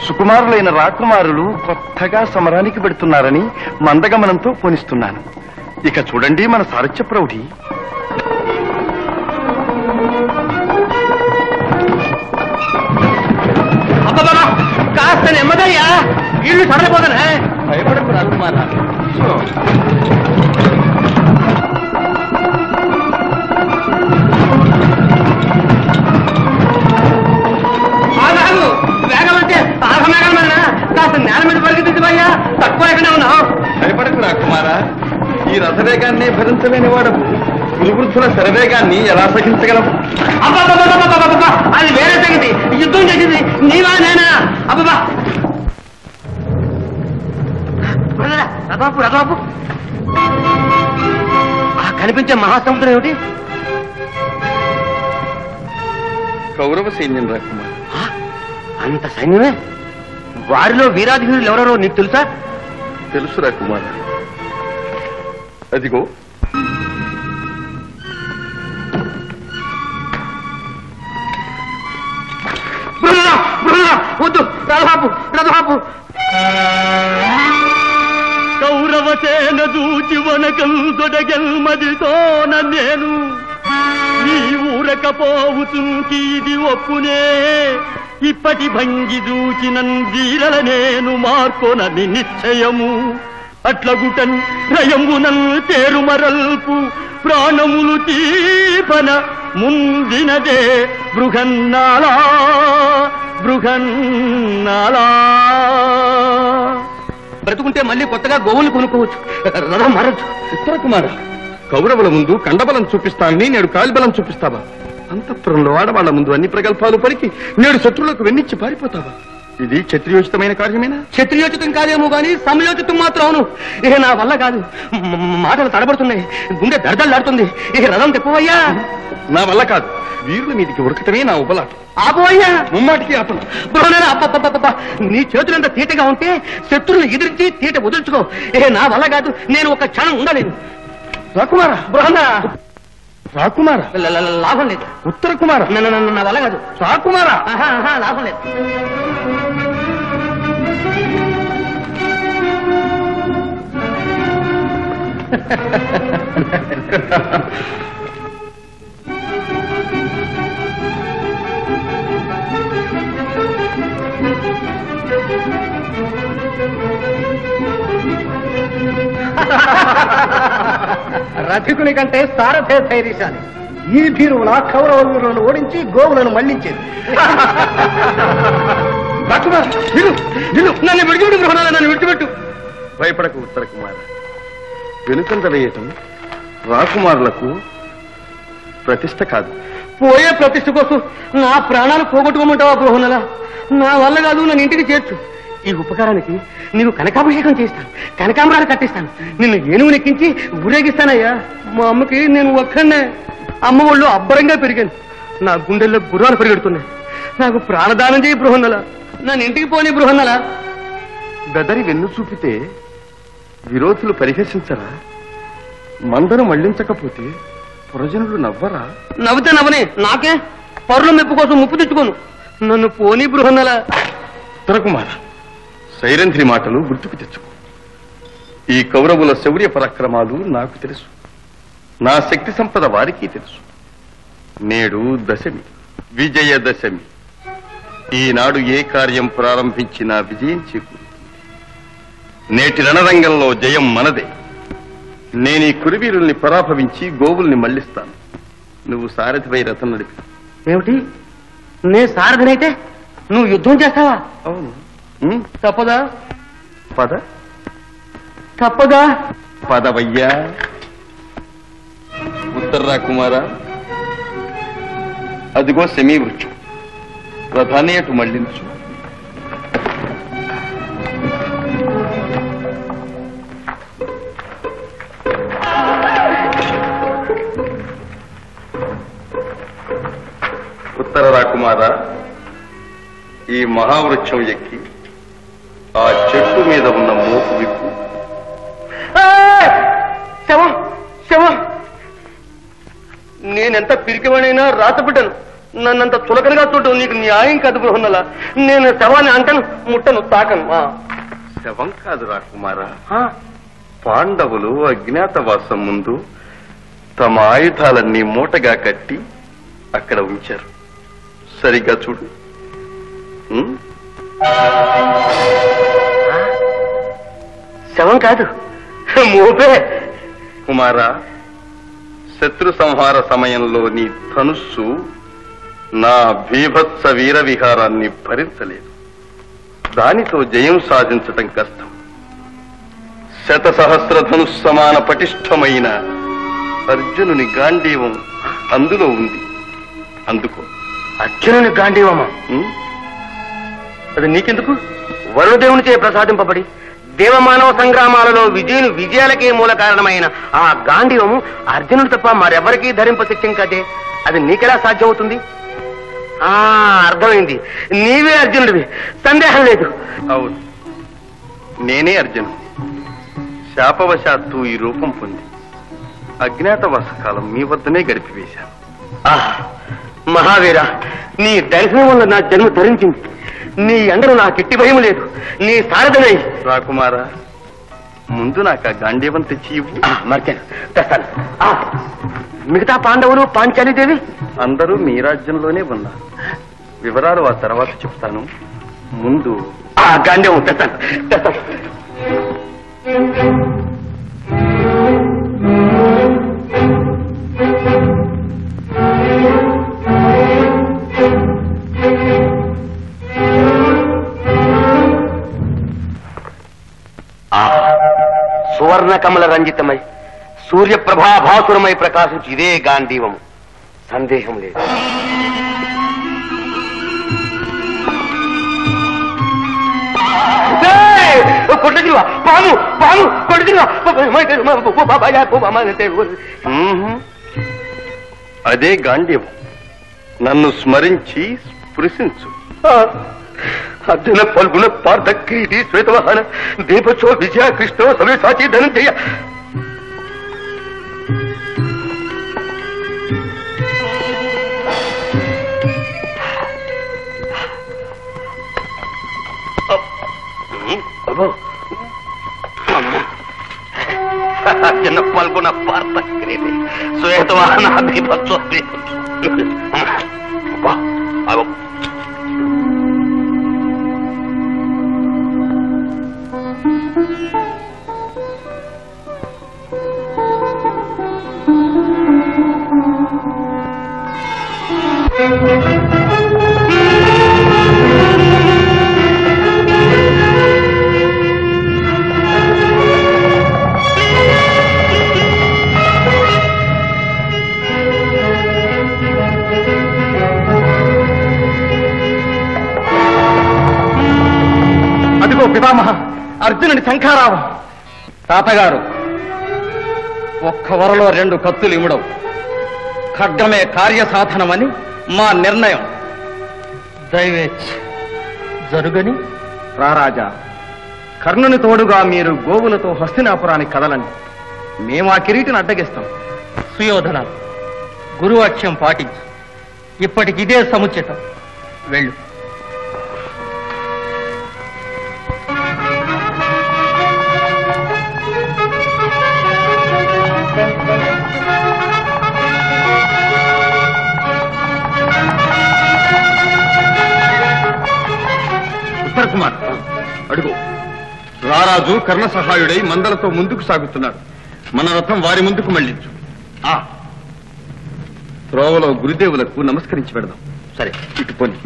సుకుమారులైన రాకుమారులు కొత్తగా సమరానికి పెడుతున్నారని మందగమనంతో పోనిస్తున్నాను. ఇక చూడండి మన సారథ్య ప్రౌఢి. అబ్బా, కాస్త నెమ్మదయ్యా, ఇల్లు సడలిపోతానే. భయపడకు రాకుమారా. వేగం అంటే ఆగమేగం మీద కాస్త నేల మీద పరిగెత్తించబోయ్యా, తక్కువ ఎక్కడే ఉన్నావు. భయపడకు రాకుమారా, ఈ రథవేగాన్ని భరించలేని వాడు గురువృద్ధుల శరవేగాన్ని ఎలా సహించగలవు? అబ్బా, అది వేరే సంగతి. యుద్ధం చేసింది నీవా నేనా? అబ్బా, రథవాపు రథవాపు. ఆ కనిపించే మహాసముద్రం ఏమిటి? కౌరవ సైన్యం రాకుమార్. అంత సైన్యమే? వారిలో వీరాధివీరులు ఎవరెవరో నీకు తెలుసా? తెలుసు రాకుమార్. అదిగో వద్దు, రథవాపు రథవాపు. కౌరవసేన దూచి వనకం తొడగెల్మదితోన నేను ఈ ఊరకపోవుచుంకీది ఒప్పునే ఇప్పటి భంగి దూచినన్ వీరల నేను మార్కొనని నిశ్చయము అట్లగుటన్ రయమునన్ తేరుమరల్పు ప్రాణములు తీపన ముందినదే బృహన్నాళా బృహన్నాళా. బ్రతుకుంటే మళ్ళీ కొత్తగా గోవులు కొనుక్కోవచ్చు, రథం మారచ్చు. ఉత్తర కుమార, కౌరవుల ముందు కండబలం చూపిస్తానని నేడు కాలిబలం చూపిస్తావా? అంతఃపురంలో ఆడవాళ్ల ముందు అన్ని ప్రగల్భాలు పలికి నేడు శత్రువులకు వెన్నిచ్చి పారిపోతావా? ఇది క్షత్రియోచితమైన కార్యమేనా? క్షత్రియోచితం కాదేమో గాని సమయోచితం మాత్రం అవును. ఇక నా వల్ల కాదు, మాటలు తడబడుతున్నాయి, గుండె దడదలాడుతుంది. ఇక రథం తెప్పవయ్యా. నా వల్ల కాదు, వీరుల మీదికి ఉరకటమే నా ఉపలాటం. ఆపోయ్యా, ముమ్మాటికి ఆపను. అబ్బబ్బబ్బబ్బ, నీ చేతులంత తీటగా ఉంటే శత్రువులు ఎదిరించి తీట వదులుచుకో. ఇక నా వల్ల కాదు, నేను ఒక క్షణం ఉండలేదు. రాకుమారా, బృహన్నా, రాకుమారా, లాభం లేదు. ఉత్తర కుమార, నా వల్ల కాదు. రాకుమారా, లాభం లేదు. రథికుని కంటే సారథే ధైర్యశాలి. ఈ భీరువుల కౌరవ వీరులను ఓడించి గోవులను మళ్లించేది. నన్ను విడిచిపెట్టు గృహణాలు, నన్ను విడిచిపెట్టు. భయపడకు ఉత్తర కుమార. వెనుకంద వేయటం రాకుమారులకు ప్రతిష్ట కాదు. పోయే ప్రతిష్ట కోసం నా ప్రాణాలు పోగొట్టుకోమంటావా బృహన్నల? నా వల్ల కాదు, నన్ను ఇంటికి చేర్చు. ఈ ఉపకారానికి నీవు కనకాభిషేకం చేస్తాను, కనకాంబరాలు కట్టిస్తాను, నిన్ను ఏనుగు నెక్కించి ఊరేగిస్తానయ్యా. మా అమ్మకి నేను ఒక్కనే, అమ్మ ఒళ్ళు అబ్బరంగా పెరిగాను, నా గుండెల్లో గుర్రాలు పరిగెడుతున్నాయి. నాకు ప్రాణదానం చేయి బృహన్నల, నన్ను ఇంటికి పోనీ బృహన్నల. బెదరి వెన్ను చూపితే విరోధులు పరిహసించరా? మందను మళ్లించకపోతే పురజనులు నవ్వరా? నవ్వుతే నవ్వనే, నాకే పరుల మెప్పు కోసం ముప్పు తెచ్చుకోను, నన్ను పోనీ బృహన్నల. ఉత్తరకుమార, సైరంధ్రి మాటలు గుర్తుకు తెచ్చుకో. ఈ కౌరవుల శౌర్య పరాక్రమాలు నాకు తెలుసు, నా శక్తి సంపద వారికి తెలుసు. నేడు దశమి, విజయదశమి. ఈనాడు ఏ కార్యం ప్రారంభించినా విజయం చేకూరుతుంది. నేటి రణరంగంలో జయం మనదే. నేను ఈ కురువీరుల్ని పరాభవించి గోవుల్ని మళ్లిస్తాను. నువ్వు సారథిపై రథం నడిపి. ఏమిటి, నే సారథినైతే నువ్వు యుద్ధం చేస్తావా? అవును. తప్పదా? పద. తప్పదా? పదవయ్యా. ఉత్తర్రా కుమార, అదిగో శమీ వృక్షం, రథాన్ని అటు మళ్లించు. ఉత్తర రాకుమారా, ఈ మహావృక్షం ఎక్కి ఆ చెట్టు మీద ఉన్న మోపు విప్పు. శవం శవం, నేనెంత పిరికివాడైనా రాతబిడ్డను, నన్నంత చులకనగా చూడటం నీకు న్యాయం కాదు బృహన్నల. నేను శవాన్ని అంటను, ముట్టను, తాకను. శవం కాదు రాకుమారా, పాండవులు అజ్ఞాతవాసం ముందు తమ ఆయుధాలన్నీ మూటగా కట్టి అక్కడ ఉంచారు. సరిగ్గా చూడు. శవం కాదు, మోపే. కుమారా, శత్రు సంహార సమయంలో నీ ధనుస్సు నా భీభత్స వీర విహారాన్ని భరించలేదు. దానితో జయం సాధించటం కష్టం. శతసహస్ర ధనుస్సమాన పటిష్టమైన అర్జునుని గాంధీవం అందులో ఉంది. అందుకో. అర్జునుని గాంధీవమా? అది నీకెందుకు? వరుణదేవునిచే ప్రసాదింపబడి దేవమానవ సంగ్రామాలలో విజయాలకే మూల కారణమైన ఆ గాంధీవము అర్జునుడు తప్ప మరెవరికీ ధరింప శక్యం కదే. అది నీకెలా సాధ్యమవుతుంది? అర్థమైంది, నీవే అర్జునుడివి, సందేహం లేదు. అవును, నేనే అర్జునుడు. శాపవశాత్తు ఈ రూపం పొంది అజ్ఞాతవాస కాలం మీ వద్దనే గడిపివేశాను. మహావీర, నీ దర్శనం వల్ల నా జన్మ ధరించింది. నీ అండను నాకు ఎట్టి భయం లేదు. నీ సారథనై. రాకుమారా, ముందు నాకు ఆ గాంధీవం తెచ్చి ఇవ్వు. మర్చాను, తెస్తాను. మిగతా పాండవులు, పాంచాలీదేవి అందరూ మీ రాజ్యంలోనే ఉన్నారు. వివరాలు ఆ తర్వాత చెప్తాను. ముందు ఆ గాంధీవం తెస్తాను, తెస్తాను. సువర్ణ కమల రంజితమై సూర్యప్రభాభాసురమై ప్రకాశించి ఇదే గాంధీవము, సందేహం లేదు. కొట్టదివా పాము, పాము కొట్టదివా. అదే గాంధీవం. నన్ను స్మరించి స్పృశించు. అర్జున పల్గుణ పార్థ కిరీటి శ్వేతవాహన దేవచో విజయ కృష్ణ సవ్యసాచి ధనంజయ. అర్జున పల్గుణ పార్థ కిరీటి శ్వేతవాహన దేవచో. పితామహ, అర్జునుడి శంఖారావం. తాతగారు, ఒక్క వరలో 2 కత్తులు ఇముడవు. ఖడ్గమే కార్యసాధనమని మా నిర్ణయం. దైవేచ్ఛ జరుగని. రారాజా, కర్ణుని తోడుగా మీరు గోవులతో హస్తినాపురానికి కదలండి. మేము ఆ కిరీటిని అడ్డగిస్తాం. సుయోధన, గురువాక్యం పాటించు. ఇప్పటికిదే సముచితం. వెళ్ళు. కుమార్, అడుగు. రారాజు కర్ణ సహాయుడై మందలతో ముందుకు సాగుతున్నాడు. మన రథం వారి ముందుకు మళ్లించు. త్రోవలో గురుదేవులకు నమస్కరించి పెడదాం. సరే, ఇటు పోని.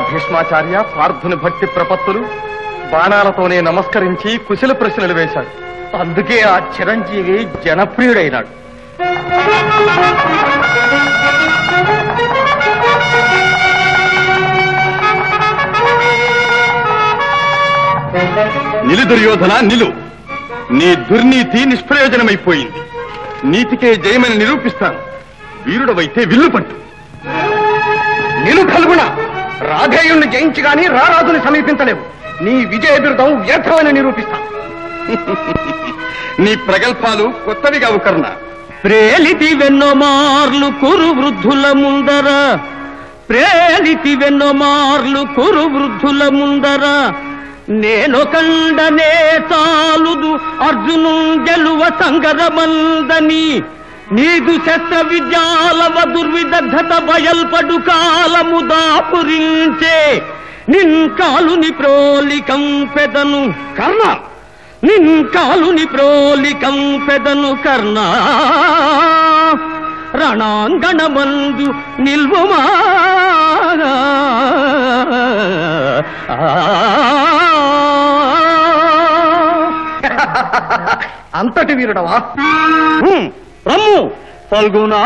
భీష్మాచార్య పార్థుని భక్తి ప్రపత్తులు బాణాలతోనే నమస్కరించి కుశల ప్రశ్నలు వేశాడు. అందుకే ఆ చిరంజీవి జనప్రియుడైనాడు. నిలు దుర్యోధన, నిలు. నీ దుర్నీతి నిష్ప్రయోజనమైపోయింది. నీతికే జయమని నిరూపిస్తాను. వీరుడవైతే విల్లు పట్టు. నిలు కల్గుణ. రాధేయుణ్ణి జయించి గాని రారాజుని సమీపించలేవు. నీ విజయ బిరుదం వ్యర్థమని నిరూపిస్తా. నీ ప్రగల్భాలు కొత్తవి కావు కర్ణ. ప్రేలితి వెన్నో మార్లు కురు వృద్ధుల ముందర, ప్రేలితి వెన్నో మార్లు కురు వృద్ధుల ముందర, నేను కండనే చాలుదు అర్జును గెలువ సంగరమందని, నీదు శస్త్ర విద్యాలవ దుర్విదగ్ధత బయల్పడు కాలము దాపురించే, నిన్ కాలుని ప్రోలికం పెదను కర్ణ, నిన్ కాలుని ప్రోలికం పెదను కర్ణ, రణాంగణమందు నిల్వుమా. అంతటి వీరుడవా? రమ్ము ఫల్గునా.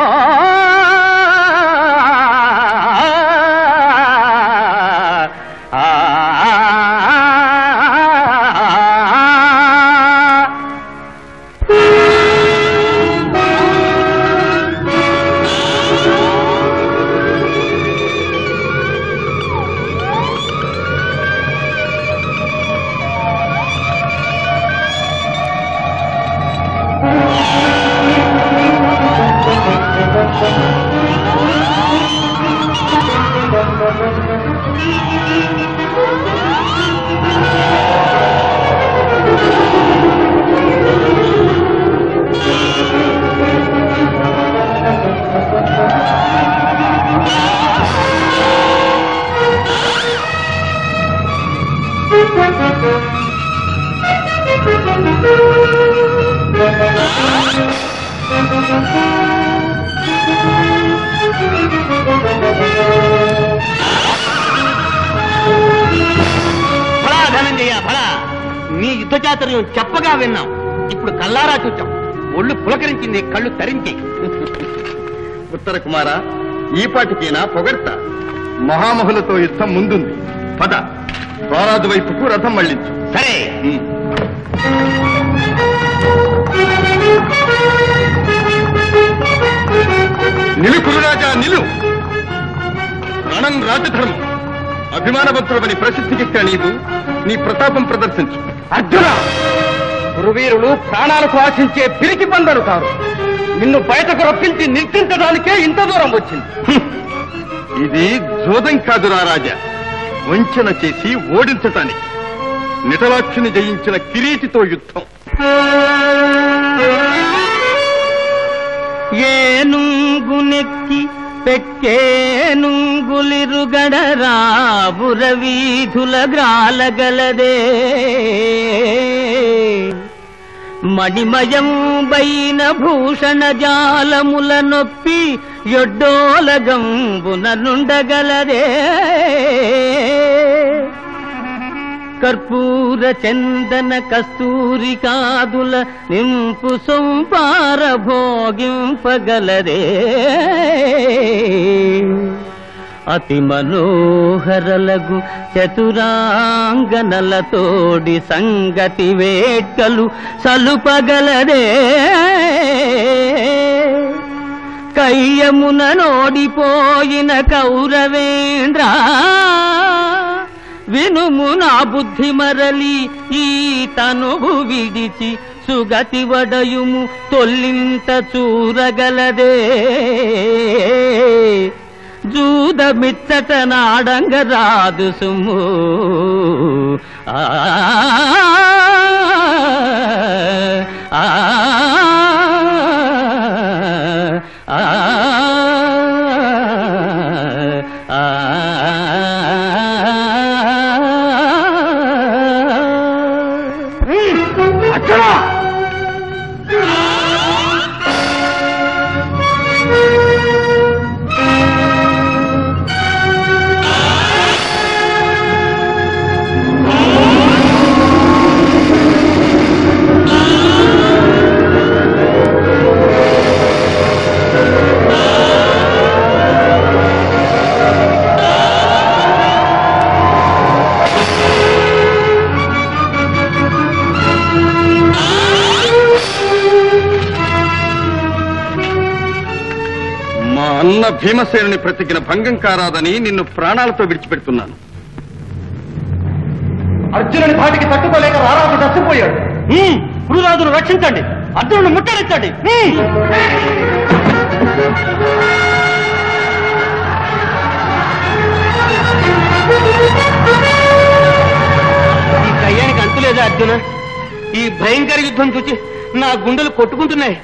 భళా ధనంజయ భళా, నీ యుద్ధ చాతుర్యం చెప్పగా విన్నాం, ఇప్పుడు కల్లారా చూచాం. ఒళ్ళు పులకరించింది, కళ్ళు తరించి. ఉత్తర కుమార, ఈ పాటికేనా పొగడ్త? మహామహులతో యుద్ధం ముందుంది. పద, రారాజు వైపుకు రథం మళ్లించు. సరే. నిలు కురురాజా, నిలు. రణం రాజధర్మం. అభిమానవంతుడవని ప్రసిద్ధికెక్కిన నీవు నీ ప్రతాపం ప్రదర్శించు. అర్జున, గురువీరులు ప్రాణాలకు ఆశించే పిరికి బందరు కారు. నిన్ను బయటకు రప్పించి నిర్తించడానికే ఇంత దూరం వచ్చింది. ఇది జోదం కాదు రారాజా, వంచన చేసి ఓడించటానికి. నిటలాక్షిని జయించిన కిరీటితో యుద్ధం. ఏనుగునెక్కి పెక్కేనుంగులిరుగడరాబుర వీధుల గ్రాలగలదే మణిమయం బైన భూషణ జాలముల నొప్పి యొడ్డోలగంబున నుండగలదే కర్పూర చందన కస్తూరి కాదుల నింపు సొంపార భోగింపగలదే అతి మనోహరలగు చతురాంగనలతోడి సంగతి వేట్కలు సలుపగలదే కయ్యమున నోడిపోయిన కౌరవేంద్ర వినుము నా బుద్ధి మరలి ఈ తనువు విడిచి సుగతి వడయుము తొల్లింత చూరగలదే జూదమిచ్చట నాడంగ రాదు సుము ఆ అన్న భీమసేనుని ప్రతిజ్ఞ భంగం కారాదని నిన్ను ప్రాణాలతో విడిచిపెడుతున్నాను. అర్జునుని ధాటికి తట్టుకోలేక రారాజు చచ్చిపోయాడు. గురురాజును రక్షించండి, అర్జునుని ముట్టడించండి. ఈ కయ్యానికి అంతులేదా అర్జున? ఈ భయంకర యుద్ధం చూచి నా గుండెలు కొట్టుకుంటున్నాయి,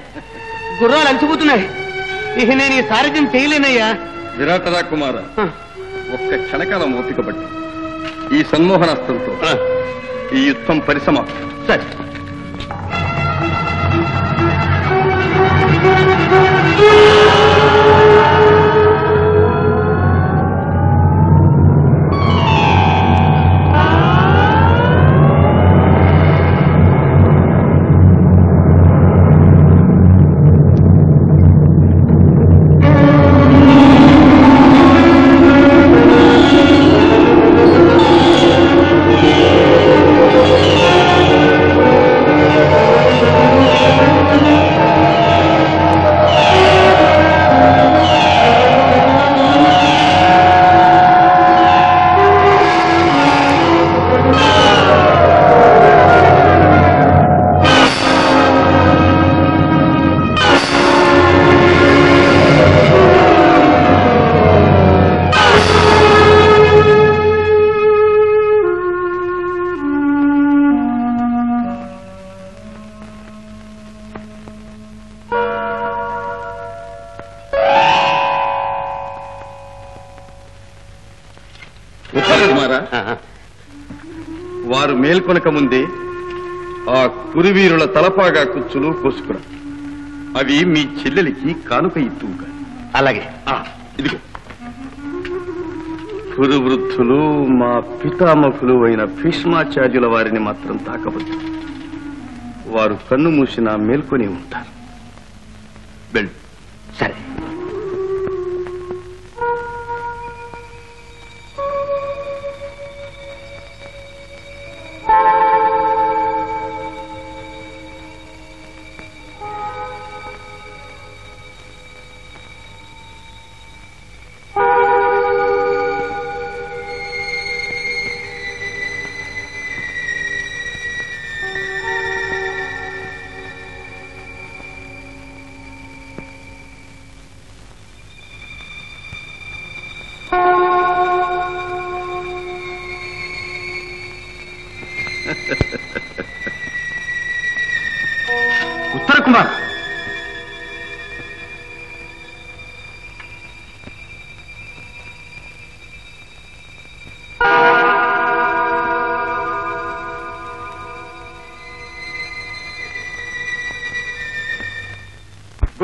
గుర్రాలు అలసిపోతున్నాయి. ఇక నేను ఈ సారథ్యం చేయలేనయ్యా. విరాటరా కుమార, ఒక్క క్షణకాలం ఓపిక పట్టి ఈ సన్మోహనాస్త్రంతో ఈ యుద్ధం పరిసమాప్తం. సరే. వారు మేల్కొనక ముందే ఆ కురువీరుల తలపాగా కుచ్చులు కోసుకురా. అవి మీ చెల్లెలికి కానుక ఇత్తువుగా. అలాగే. ఇదిగో కురువృద్ధులు మా పితామహులు అయిన భీష్మాచార్యుల వారిని మాత్రం తాకవద్దు. వారు కన్ను మూసినా మేల్కొని ఉంటారు. వెళ్ళు. సరే.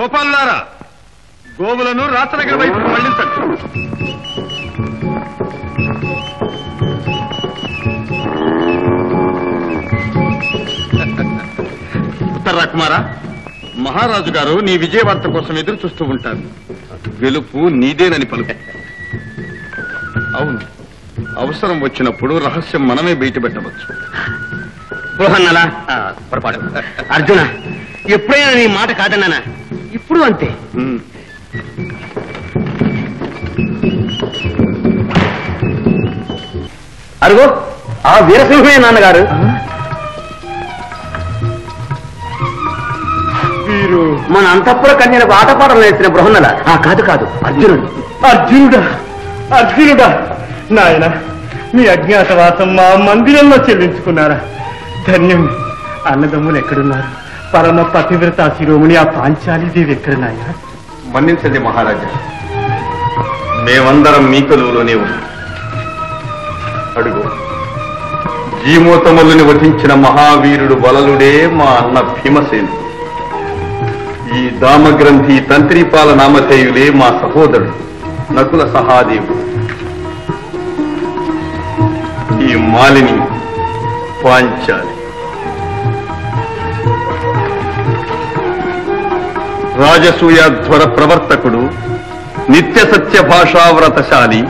గోపాలులారా, గోవులను రాచనగర్ వైపు మళ్లించండి. ఉత్తర కుమారా, మహారాజు గారు నీ విజయవార్త కోసం ఎదురు చూస్తూ ఉంటారు. గెలుపు నీదేనని పలుకు. అవును, అవసరం వచ్చినప్పుడు రహస్యం మనమే బయటపెట్టవచ్చు. బృహన్నలా పొరపాటు. అర్జున, ఎప్పుడైనా నీ మాట కాదన్నానా? ఇప్పుడు అంతే. అరుగో ఆ వీరసింహమే నాన్నగారు. వీరు మన అంతఃపుర కన్యలకు ఆటపాటలు నేర్చిన బృహన్నల. కాదు కాదు, అర్జునుడు. అర్జునుడా, అర్జునుడా! నాయన, మీ అజ్ఞాతవాసం మా మందిరంలో చెల్లించుకున్నారా? ధన్యం. అన్నదమ్ములు ఎక్కడున్నారు? పరమ పతివ్రత శిరోమణి ఆ పాంచాలీదేవి ఎక్కడ నాయన? మన్నించండి మహారాజా, మేమందరం మీ కొలువులోనే ఉన్నాం. అడుగు, జీమోతములని వధించిన మహావీరుడు బలలుడే మా అన్న భీమసేనుడు. ఈ దామగ్రంథి తంత్రిపాల నామధేయులే మా సహోదరుడు నకుల సహాదేవుడు. ఈ మాలిని పాంచాలి. రాజసూయాధ్వర ప్రవర్తకుడు, నిత్య సత్య భాషావ్రతశాలి,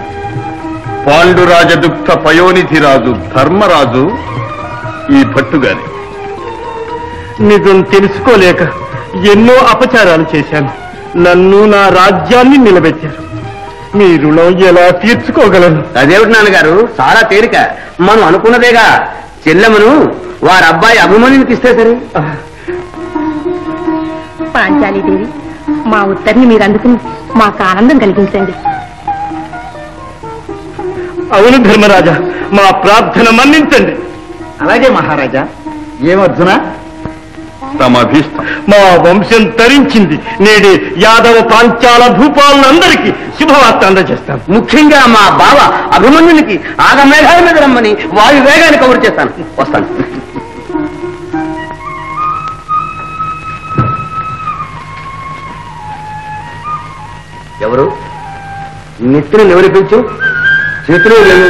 పాండురాజదుగ్ధ పయోనిధిరాజు ధర్మరాజు ఈ భట్టుగారి. నిజం తెలుసుకోలేక ఎన్నో అపచారాలు చేశాను. నన్ను, నా రాజ్యాన్ని నిలబెట్టారు. మీ రుణం ఎలా తీర్చుకోగలను? అదేమిటి నాన్నగారు, చాలా తేలిక. మనం అనుకున్నదేగా. చెల్లెమను వారి అబ్బాయి అభిమన్యునికి ఇస్తే సరే. పాంచాలీదేవి, మా ఉత్తర్ని మీరు అందుకుని మాకు ఆనందం కలిగించండి. అవును ధర్మరాజా, మా ప్రార్థన మన్నించండి. అలాగే మహారాజా. ఏమర్జున, తమ అభీష్టం. మా వంశం తరించింది. నేడే యాదవ పాంచాల భూపాలందరికీ శుభవార్త అందజేస్తాను. ముఖ్యంగా మా బావ అభిమన్యునికి ఆగమేఘాల మీద రమ్మని వాయు వేగాన్ని కబురు చేస్తాను. వస్తాను. ఎవరు? నెత్తిని ఎవరి పిలిచు? చేతులు లేవు.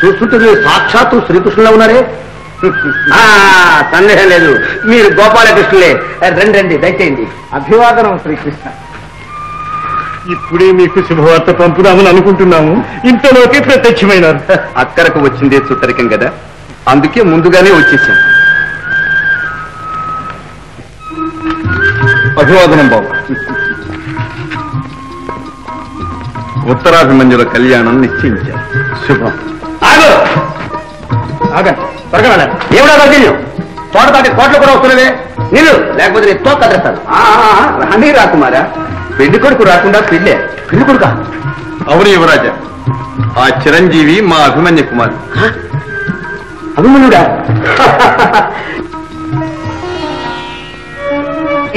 చూస్తుంటే సాక్షాత్తు శ్రీకృష్ణులా ఉన్నారే. సందేహం లేదు, మీరు గోపాలకృష్ణులే. రండి రండి, దయచేయండి. అభివాదనం శ్రీకృష్ణ. ఇప్పుడే మీకు శుభవార్త పంపుదామని అనుకుంటున్నాము, ఇంతలోకి ప్రత్యక్షమైనారు. అక్కరకు వచ్చిందే చుట్టరికం కదా, అందుకే ముందుగానే వచ్చేసాం. అభివాదనం బాబు. ఉత్తరాభిమన్యుల కళ్యాణం నిశ్చయించారు. శుభం. ఆగండి, త్వరగా వెళ్ళండి. ఏమిటా దౌర్జన్యం? తోట దాటి కోట్లు కూడా వస్తున్నదే. నీళ్ళు లేకపోతే నీ తోట కదిలేస్తాను. రాణి రాకుమారా, పెళ్లి కొడుకు రాకుండా పెళ్ళే. పెళ్లి కొడుక? అవును యువరాజా, ఆ చిరంజీవి మా అభిమన్య కుమారు. అభిమన్యుడా?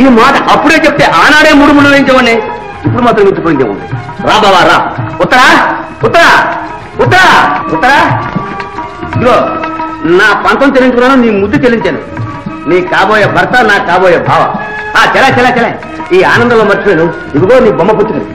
ఈ మాట అప్పుడే చెప్తే ఆనాడే మూడు ముళ్ళు వేయించమని. ఇప్పుడు మాత్రం గుర్తుపోయిందే ఉంది. రా బావా రా. ఉత్తరా ఉత్తరా ఉత్తరా ఉత్తరా. ఇదిగో నా పంతం చెల్లించుకున్నాను, నీ ముద్దు చెల్లించాను. నీ కాబోయే భర్త, నా కాబోయే భావ. చలా చలా చలా. ఈ ఆనందంలో మర్చిపోయాను. ఇదిగో నీ బొమ్మ పుచ్చుకుని.